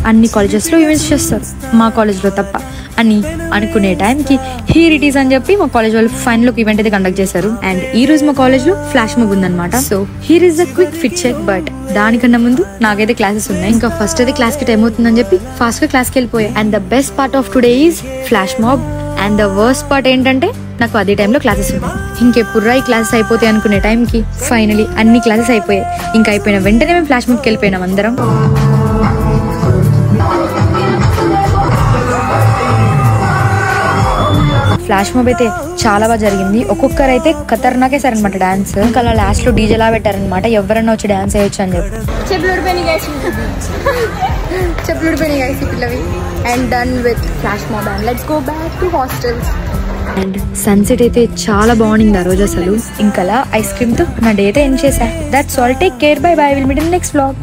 అన్ని కాలేజెస్లో ఈవెంట్స్ చేస్తారు, మా కాలేజ్లో తప్ప అని అనుకునే టైంకి హీర్ ఇట్ ఈస్ అని చెప్పి మా కాలేజ్ వాళ్ళు ఫైనల్ ఒక ఈవెంట్ అయితే కండక్ట్ చేశారు. అండ్ ఈ రోజు మా కాలేజ్లో ఫ్లాష్ మాబ్ ఉందన్నమాట. So here is the quick fit check. But దానికన్నా ముందు నాకైతే క్లాసెస్ ఉన్నాయి. ఇంకా ఫస్ట్ అయితే క్లాస్కి టైం అవుతుందని చెప్పి ఫాస్ట్గా క్లాస్కి వెళ్ళిపోయాయి. And the best part of today is flash mob. And the worst part ఏంటంటే నాకు అదే టైంలో క్లాసెస్ ఉన్నాయి. ఇంకెప్పుడు ఈ క్లాసెస్ అయిపోతాయి అనుకునే టైంకి ఫైనలీ అన్ని క్లాసెస్ అయిపోయాయి. ఇంకా అయిపోయిన వెంటనే మేము ఫ్లాష్ మాబ్కి వెళ్ళిపోయినాం అందరం. ఫ్లాష్ మాబ్ అయితే చాలా బాగా జరిగింది. ఒక్కొక్కరు అయితే ఖతర్నాకే సార్ అనమాట డాన్స్. ఇంకా అలా లాస్ట్ లో డీజే లా పెట్టారనమాట, ఎవరన్నా వచ్చి డాన్స్ వేయొచ్చు అని చెప్పి. చెప్పులుడిపోయినాయి పిల్లవి. And done with flash mob and let's go back to hostels. And sunset అయితే చాలా బాగుంది ఆ రోజు అసలు. ఇంకా ఐస్ క్రీమ్ తో నా డే అయితే ఎండ్ చేశా. That's all. Take care. By by. Will meet in next vlog.